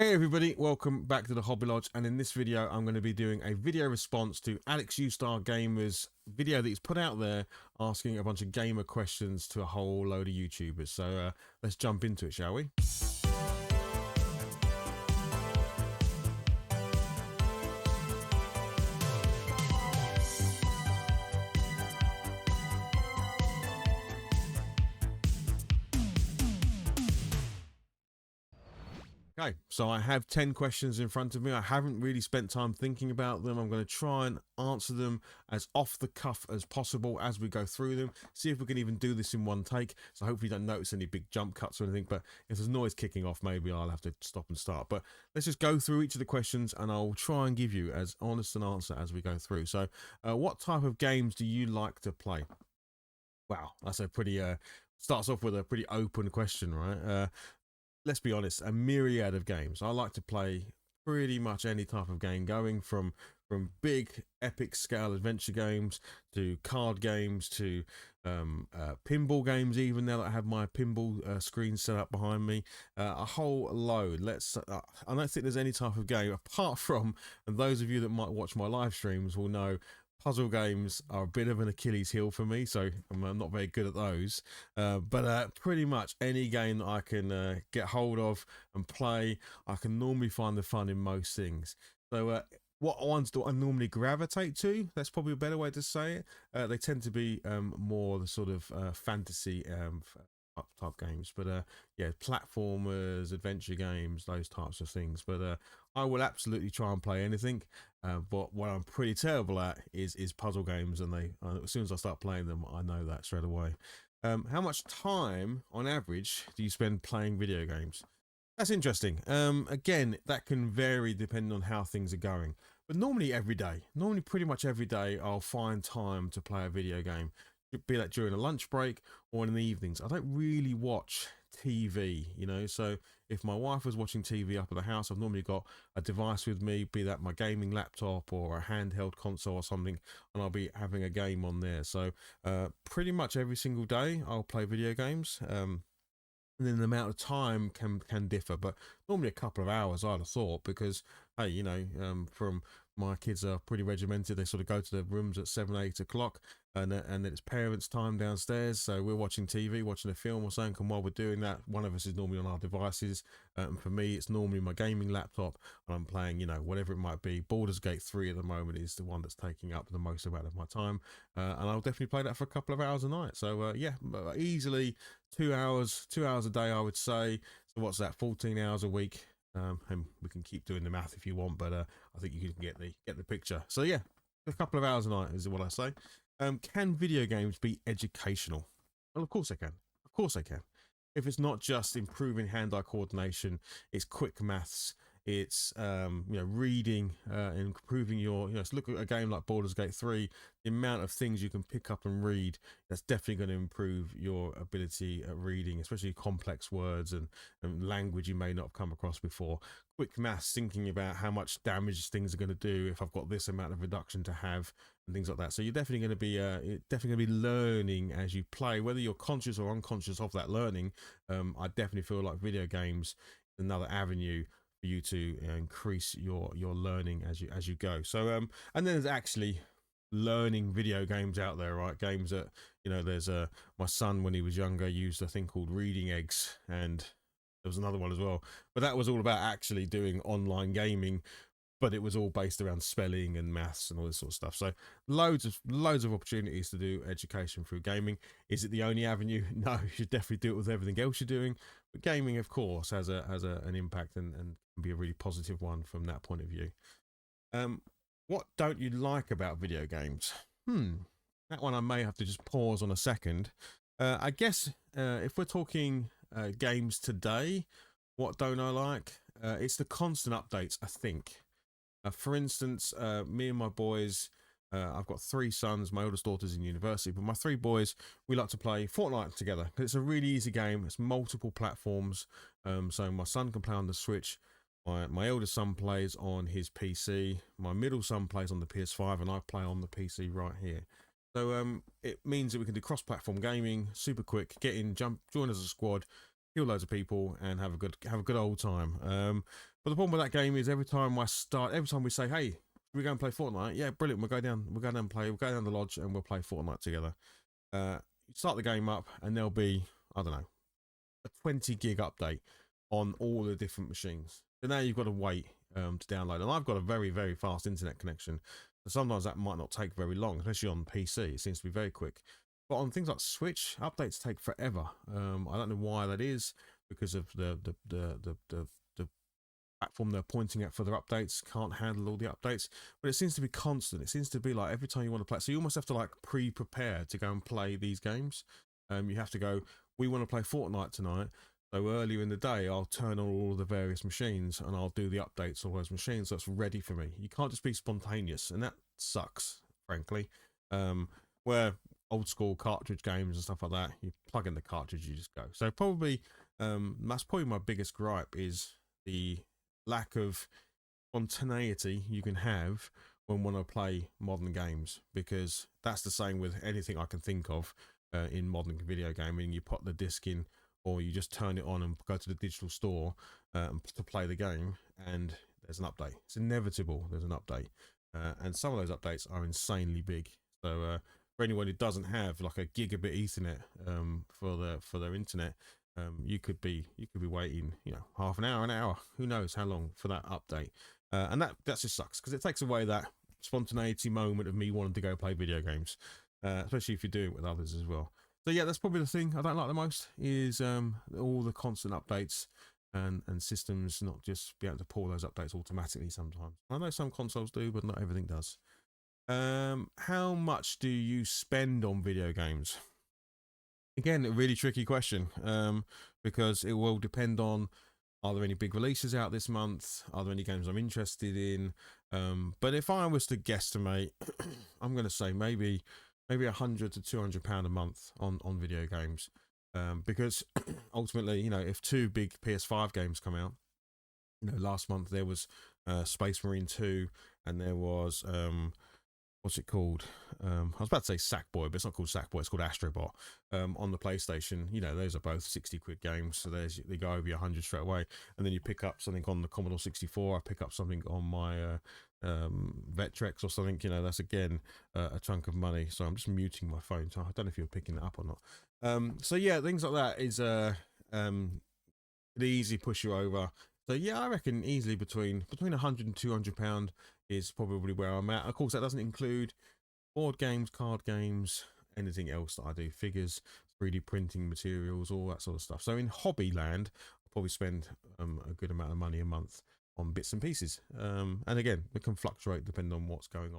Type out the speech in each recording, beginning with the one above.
Hey everybody, welcome back to the Hobby Lodge, and in this video I'm going to be doing a video response to Alex Ustar Gamer's video that he's put out there asking a bunch of gamer questions to a whole load of YouTubers. So let's jump into it, shall we? Okay, so I have 10 questions in front of me. I haven't really spent time thinking about them. I'm going to try and answer them as off the cuff as possible as we go through them. See if we can even do this in one take. So hopefully you don't notice any big jump cuts or anything. But if there's noise kicking off, maybe I'll have to stop and start. But let's just go through each of the questions and I'll try and give you as honest an answer as we go through. So what type of games do you like to play? Wow, that's a pretty... starts off with a pretty open question, right? Let's be honest, a myriad of games. I like to play pretty much any type of game, going from big epic scale adventure games to card games to pinball games, even now that I have my pinball screen set up behind me. A whole load. I don't think there's any type of game apart from, and those of you that might watch my live streams will know, puzzle games are a bit of an Achilles heel for me, so I'm not very good at those. But pretty much any game that I can get hold of and play, I can normally find the fun in most things. So what ones do I normally gravitate to? That's probably a better way to say it. They tend to be more the sort of fantasy type games, but yeah, platformers, adventure games, those types of things. But I will absolutely try and play anything. But what I'm pretty terrible at is puzzle games, and as soon as I start playing them, I know that straight away. How much time on average do you spend playing video games? That's interesting. Again, that can vary depending on how things are going. But normally every day, normally pretty much every day, I'll find time to play a video game, be that during a lunch break or in the evenings. I don't really watch TV, so if my wife was watching TV up at the house, I've normally got a device with me, be that my gaming laptop or a handheld console or something, and I'll be having a game on there. So pretty much every single day I'll play video games. And then the amount of time can differ, but normally a couple of hours, I'd have thought, because hey, from my kids are pretty regimented. They sort of go to their rooms at 7, 8 o'clock, and it's parents' time downstairs. So we're watching TV, watching a film or something, and while we're doing that, one of us is normally on our devices. And for me, it's normally my gaming laptop, and I'm playing, whatever it might be. Baldur's Gate 3 at the moment is the one that's taking up the most amount of my time, and I'll definitely play that for a couple of hours a night. So yeah, easily 2 hours a day, I would say. So what's that, 14 hours a week? And we can keep doing the math if you want, but I think you can get the picture. So yeah, a couple of hours a night is what I say. Can video games be educational? Well, of course they can. Of course they can. If it's not just improving hand-eye coordination, it's quick maths, it's reading and improving your, so look at a game like Baldur's Gate 3, the amount of things you can pick up and read, that's definitely going to improve your ability at reading, especially complex words and language you may not have come across before. Quick maths, thinking about how much damage things are going to do if I've got this amount of reduction to have, and things like that. So you're definitely going to be learning as you play, whether you're conscious or unconscious of that learning. I definitely feel like video games is another avenue for you to increase your learning as you go. So and then there's actually learning video games out there, right? Games that, there's my son, when he was younger, used a thing called Reading Eggs, and there was another one as well, but that was all about actually doing online gaming, but it was all based around spelling and maths and all this sort of stuff. So loads of opportunities to do education through gaming. Is it the only avenue? No, you should definitely do it with everything else you're doing. But gaming, of course, has an impact and can be a really positive one from that point of view. What don't you like about video games? That one I may have to just pause on a second. I guess if we're talking games today, what don't I like? It's the constant updates, I think. For instance, me and my boys, I've got 3 sons. My oldest daughter's in university, but my 3 boys, we like to play Fortnite together because it's a really easy game. It's multiple platforms, so my son can play on the Switch. My eldest son plays on his PC. My middle son plays on the PS5, and I play on the PC right here. So it means that we can do cross-platform gaming, super quick. Get in, jump, join as a squad, kill loads of people, and have a good old time. But the problem with that game is every time we say, hey, we go and play Fortnite. Yeah, brilliant. We'll go down and play. We'll go down the lodge and we'll play Fortnite together. You start the game up and there'll be, I don't know, a 20 gig update on all the different machines. So now you've got to wait to download. And I've got a very, very fast internet connection. So sometimes that might not take very long, especially on PC. It seems to be very quick. But on things like Switch, updates take forever. I don't know why that is, because of the platform they're pointing at for their updates can't handle all the updates, but it seems to be constant. It seems to be like every time you want to play, so you almost have to like pre-prepare to go and play these games. You have to go, we want to play Fortnite tonight, so earlier in the day I'll turn on all the various machines and I'll do the updates on those machines so it's ready for me. You can't just be spontaneous, and that sucks, frankly. Where old school cartridge games and stuff like that, you plug in the cartridge, you just go. So probably that's probably my biggest gripe, is the lack of spontaneity you can have when want to play modern games, because that's the same with anything I can think of in modern video gaming. You put the disc in, or you just turn it on and go to the digital store to play the game, and there's an update. It's inevitable there's an update, and some of those updates are insanely big. So for anyone who doesn't have like a gigabit Ethernet for their internet, you could be waiting, half an hour, who knows how long, for that update, and that just sucks, because it takes away that spontaneity moment of me wanting to go play video games, especially if you're doing it with others as well. So yeah, that's probably the thing I don't like the most, is all the constant updates and systems not just be able to pull those updates automatically sometimes. I know some consoles do, but not everything does. How much do you spend on video games? Again, a really tricky question, because it will depend on, are there any big releases out this month? Are there any games I'm interested in? But if I was to guesstimate, I'm going to say maybe £100 to £200 a month on video games, because ultimately, if two big PS5 games come out, last month there was Space Marine 2, and there was what's it called? I was about to say Sackboy, but it's not called Sackboy. It's called Astrobot. On the PlayStation, those are both 60 quid games, so they go over 100 straight away. And then you pick up something on the Commodore 64. I pick up something on my Vectrex or something. That's again a chunk of money. So I'm just muting my phone. So I don't know if you're picking it up or not. So yeah, things like that is could easily push you over. So yeah, I reckon easily between £100 and £200 is probably where I'm at. Of course, that doesn't include board games, card games, anything else that I do, figures, 3D printing materials, all that sort of stuff. So in hobby land, I'll probably spend a good amount of money a month on bits and pieces. And again, it can fluctuate depending on what's going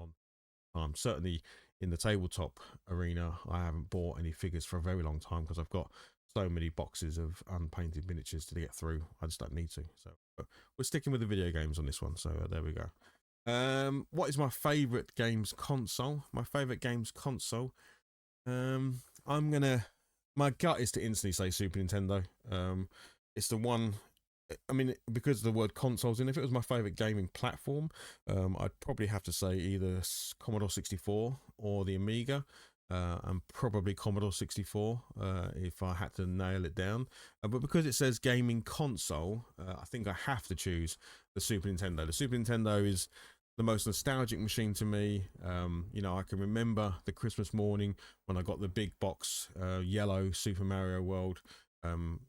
on. Certainly in the tabletop arena, I haven't bought any figures for a very long time, because I've got so many boxes of unpainted miniatures to get through. I just don't need to. So we're sticking with the video games on this one. So there we go. What is my favorite games console? My favorite games console. My gut is to instantly say Super Nintendo. It's the one. I mean, because of the word consoles, and if it was my favorite gaming platform, I'd probably have to say either Commodore 64 or the Amiga. And probably Commodore 64 if I had to nail it down. But because it says gaming console, I think I have to choose the Super Nintendo. The Super Nintendo is the most nostalgic machine to me. I can remember the Christmas morning when I got the big box yellow Super Mario World, and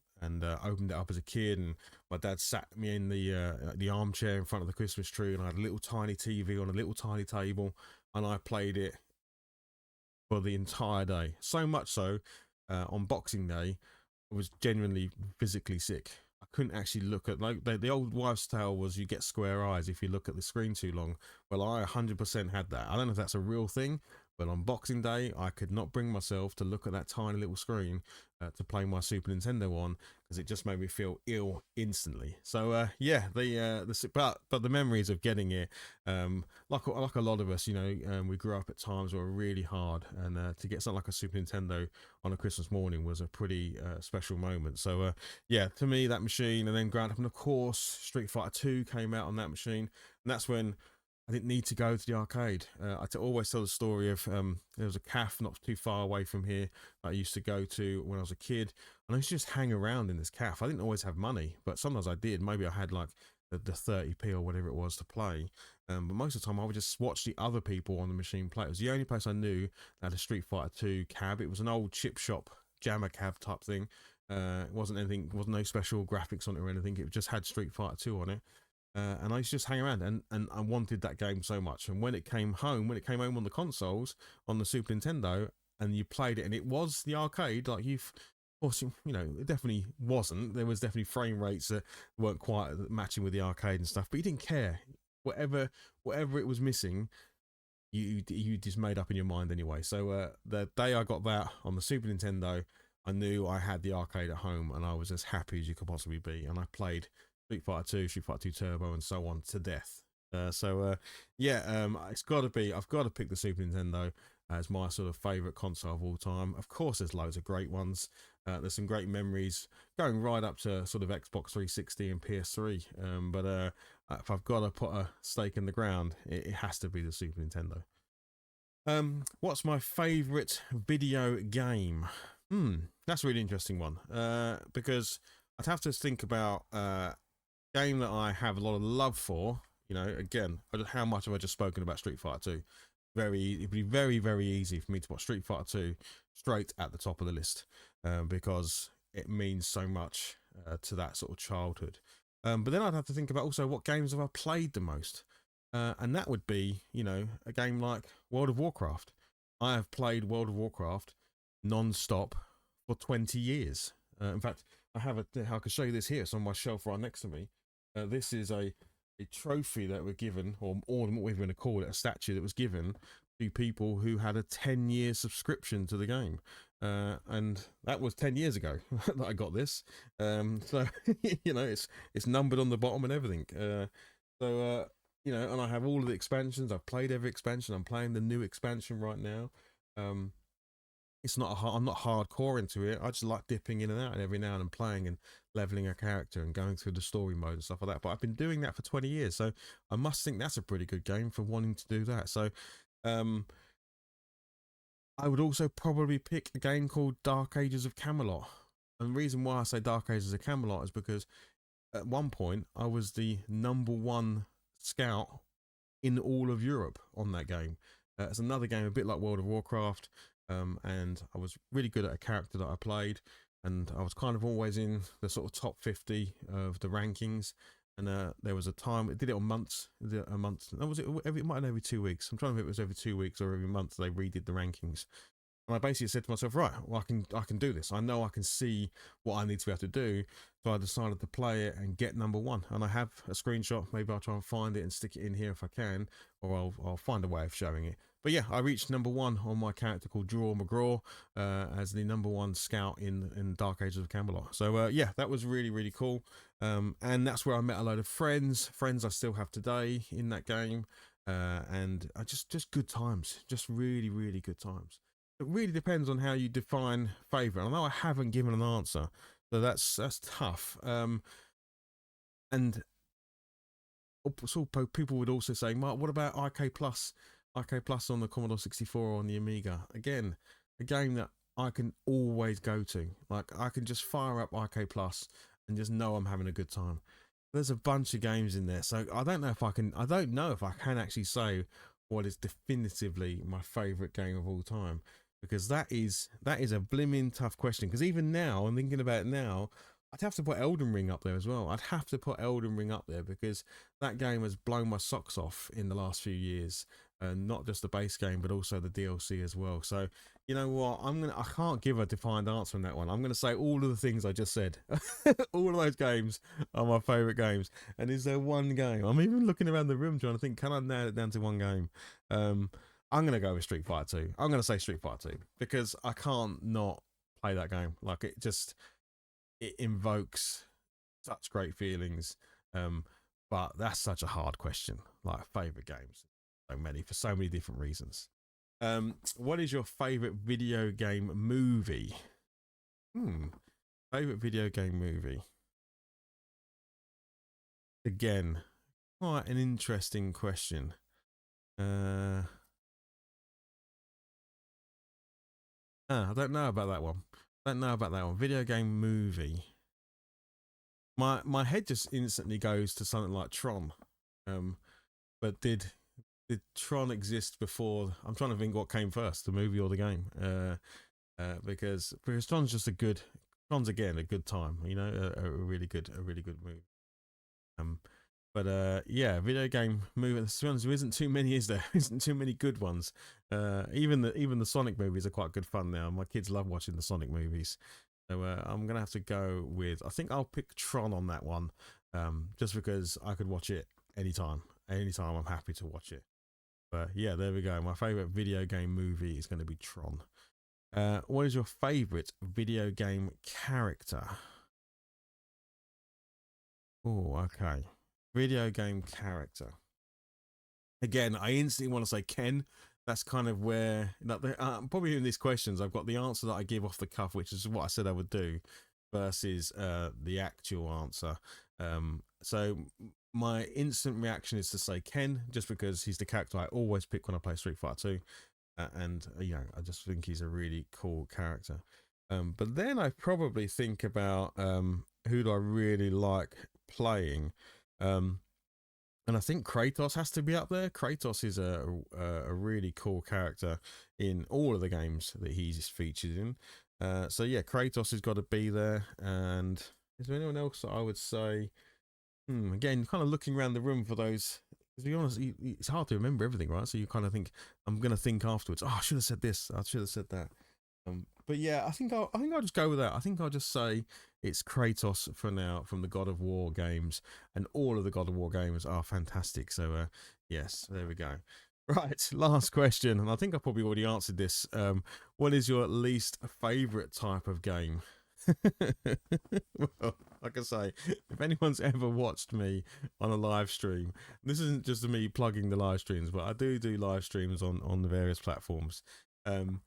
opened it up as a kid, and my dad sat me in the armchair in front of the Christmas tree, and I had a little tiny TV on a little tiny table, and I played it for the entire day. So much so, on Boxing Day, I was genuinely physically sick. I couldn't actually look at, like, the old wives' tale was you get square eyes if you look at the screen too long. Well, I 100% had that. I don't know if that's a real thing, but on Boxing Day, I could not bring myself to look at that tiny little screen to play my Super Nintendo on, because it just made me feel ill instantly. So yeah, but the memories of getting it, like a lot of us, we grew up at times were really hard, and to get something like a Super Nintendo on a Christmas morning was a pretty special moment. So yeah, to me, that machine, and then growing up, and of course Street Fighter 2 came out on that machine, and that's when I didn't need to go to the arcade. I always tell the story of there was a cafe not too far away from here that I used to go to when I was a kid, and I used to just hang around in this cafe. I didn't always have money, but sometimes I did. Maybe I had like the 30p or whatever it was to play. But most of the time I would just watch the other people on the machine play. It was the only place I knew that had a Street Fighter 2 cab. It was an old chip shop jammer cab type thing. It wasn't anything, wasn't no special graphics on it or anything. It just had Street Fighter 2 on it. And I used to just hang around, and I wanted that game so much. And when it came home on the consoles, on the Super Nintendo, and you played it, and it was the arcade, like you've, of course, you know, it definitely wasn't. There was definitely frame rates that weren't quite matching with the arcade and stuff, but you didn't care. Whatever it was missing, you just made up in your mind anyway. So the day I got that on the Super Nintendo, I knew I had the arcade at home, and I was as happy as you could possibly be. And I played Street Fighter 2, Street Fighter 2 Turbo, and so on to death. Yeah, it's got to be. I've got to pick the Super Nintendo as my sort of favorite console of all time. Of course, there's loads of great ones. There's some great memories going right up to sort of Xbox 360 and PS3. But if I've got to put a stake in the ground, it has to be the Super Nintendo. What's my favorite video game? That's a really interesting one. Because I'd have to think about game that I have a lot of love for. You know, again, how much have I just spoken about Street Fighter 2? It'd be very, very easy for me to put Street Fighter 2 straight at the top of the list, because it means so much to that sort of childhood. But then I'd have to think about also what games have I played the most, and that would be, you know, a game like World of Warcraft. I have played World of Warcraft non-stop for 20 years. In fact, I can show you this here. It's on my shelf right next to me. This is a trophy that were given, or what we're going to call it, a statue that was given to people who had a 10-year subscription to the game. And that was 10 years ago that I got this. So, you know, it's numbered on the bottom and everything. You know, and I have all of the expansions. I've played every expansion. I'm playing the new expansion right now. It's not I'm not hardcore into it. I just like dipping in and out and every now and then playing and leveling a character and going through the story mode and stuff like that. But I've been doing that for 20 years, so I must think that's a pretty good game for wanting to do that. So I would also probably pick a game called Dark Ages of Camelot. And the reason why I say Dark Ages of Camelot is because at one point I was the #1 scout in all of Europe on that game. It's another game a bit like World of Warcraft. And I was really good at a character that I played, and I was kind of always in the sort of top 50 of the rankings. And there was a time it did it on months, a month. No, was it every? It might have been every 2 weeks. I'm trying to think if it was every 2 weeks or every month they redid the rankings. And I basically said to myself, right, well, I can do this. I know I can see what I need to be able to do. So I decided to play it and get #1. And I have a screenshot. Maybe I'll try and find it and stick it in here if I can, or I'll find a way of showing it. But yeah, I reached #1 on my character called Draw McGraw as the #1 scout in Dark Ages of Camelot. So yeah, that was really, really cool. And that's where I met a load of friends I still have today in that game. And I just good times, just really, really good times. It really depends on how you define favourite. I know I haven't given an answer, so that's tough. And so people would also say, Mark, what about IK Plus? IK Plus on the Commodore 64 or on the Amiga. Again, a game that I can always go to. Like, I can just fire up IK Plus and just know I'm having a good time. There's a bunch of games in there, so I don't know if I can actually say what is definitively my favourite game of all time, because that is a blimmin' tough question. Because even now, I'm thinking about it now, I'd have to put Elden Ring up there as well. I'd have to put Elden Ring up there because that game has blown my socks off in the last few years. And not just the base game, but also the DLC as well. So, you know what? I can't give a defined answer on that one. I'm gonna say all of the things I just said. All of those games are my favourite games. And is there one game? I'm even looking around the room trying to think, can I nail it down to one game? I'm gonna go with Street Fighter 2. I'm gonna say Street Fighter 2 because I can't not play that game. Like, it invokes such great feelings. But that's such a hard question. Like, favourite games. So many, for so many different reasons. What is your favorite video game movie? Favorite video game movie. Again, quite an interesting question. I don't know about that one. Video game movie. my head just instantly goes to something like Tron. Um, but did Tron exist before? I'm trying to think what came first, the movie or the game. Because Tron's just a good Tron's again a good time. You know, a really good movie. Um, but yeah, video game movie. To be honest, there isn't too many, is there? Isn't too many good ones. Even the Sonic movies are quite good fun now. My kids love watching the Sonic movies. So I'm gonna have to go with. I think I'll pick Tron on that one, just because I could watch it anytime. Anytime, I'm happy to watch it. But yeah, there we go. My favorite video game movie is going to be Tron. What is your favorite video game character? Oh, okay. Video game character. Again, I instantly want to say Ken. That's kind of where probably in these questions I've got the answer that I give off the cuff, which is what I said I would do, versus the actual answer. So my instant reaction is to say Ken, just because he's the character I always pick when I play Street Fighter 2, and yeah, I just think he's a really cool character. But then I probably think about who do I really like playing. Um, and I think Kratos has to be up there. Kratos is a really cool character in all of the games that he's featured in. So yeah, Kratos has got to be there. And is there anyone else that I would say? Again, kind of looking around the room for those. To be honest, it's hard to remember everything, right? So you kind of think, I'm gonna think afterwards. Oh, I should have said this. I should have said that. But yeah, I think I'll just go with that. I think I'll just say it's Kratos for now from the God of War games, and all of the God of War games are fantastic. So yes, there we go. Right, last question, and I think I probably already answered this. What is your least favorite type of game? Well, like I say, if anyone's ever watched me on a live stream, this isn't just me plugging the live streams, but I do live streams on the various platforms. Um,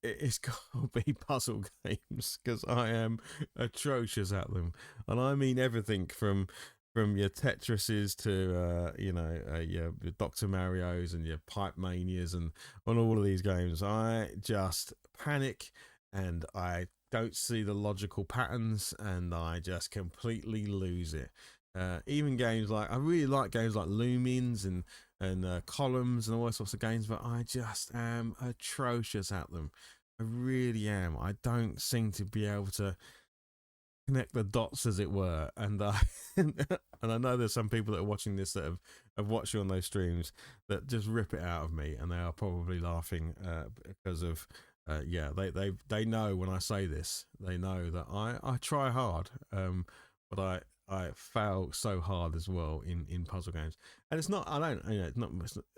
it's got to be puzzle games because I am atrocious at them, and I mean everything from your Tetrises to your Doctor Mario's and your Pipe Manias and on all of these games. I just panic and I don't see the logical patterns and I just completely lose it. Even games like I really like games like Lumines and Columns and all those sorts of games, but I just am atrocious at them. I really am. I don't seem to be able to connect the dots, as it were. And and I know there's some people that are watching this that have watched you on those streams that just rip it out of me, and they are probably laughing because of. Yeah, they know when I say this, they know that I try hard, but I fail so hard as well in puzzle games. And it's not I don't it's not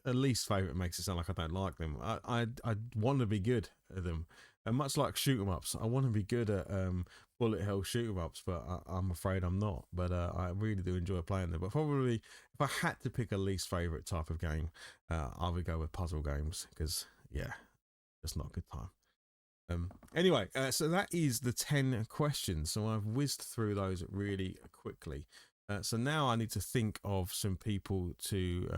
at least favorite makes it sound like I don't like them. I want to be good at them, and much like shoot 'em ups, I want to be good at bullet hell shoot 'em ups, but I'm afraid I'm not. But I really do enjoy playing them. But probably if I had to pick a least favorite type of game, I would go with puzzle games because yeah, just not a good time. Anyway, so that is the 10 questions. So I've whizzed through those really quickly. So now I need to think of some people to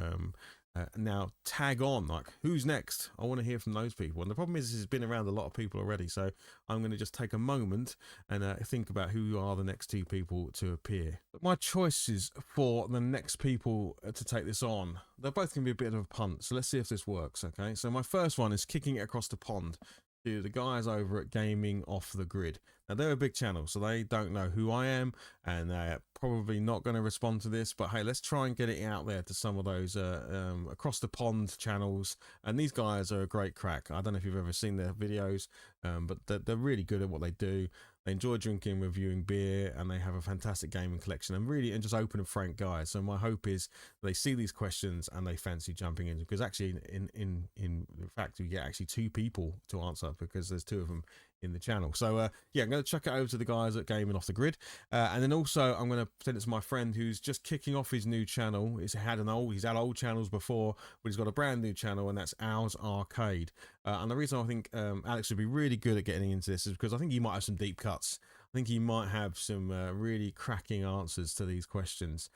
now tag on. Like, who's next? I want to hear from those people. And the problem is, this has been around a lot of people already. So I'm going to just take a moment and think about who are the next two people to appear. But my choices for the next people to take this on, they're both going to be a bit of a punt. So let's see if this works. Okay. So my first one is kicking it across the pond to the guys over at Gaming Off the Grid. Now, they're a big channel, so they don't know who I am, and they're probably not going to respond to this, but hey, let's try and get it out there to some of those across the pond channels. And these guys are a great crack. I don't know if you've ever seen their videos, but they're really good at what they do. They enjoy drinking, reviewing beer, and they have a fantastic gaming collection and just open and frank guys. So my hope is they see these questions and they fancy jumping in, because actually in fact we get actually two people to answer because there's two of them in the channel. So yeah, I'm going to chuck it over to the guys at Gaming Off the Grid, and then also I'm going to send it to my friend who's just kicking off his new channel. He's had old channels before, but he's got a brand new channel, and that's Owls Arcade. And the reason I think Alex would be really good at getting into this is because I think he might have some deep cuts. I think he might have some really cracking answers to these questions.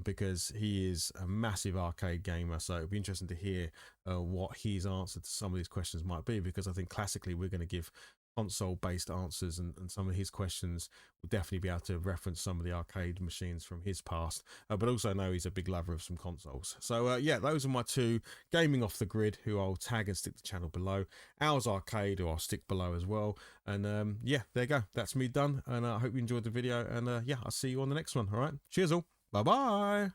Because he is a massive arcade gamer, so it'd be interesting to hear what his answer to some of these questions might be, because I think classically we're going to give console based answers, and some of his questions will definitely be able to reference some of the arcade machines from his past, but also know he's a big lover of some consoles. So yeah, those are my two: Gaming Off the Grid, who I'll tag and stick the channel below, Owls Arcade, who I'll stick below as well. And yeah, there you go, that's me done, and I hope you enjoyed the video, and yeah, I'll see you on the next one. All right, cheers all, bye bye.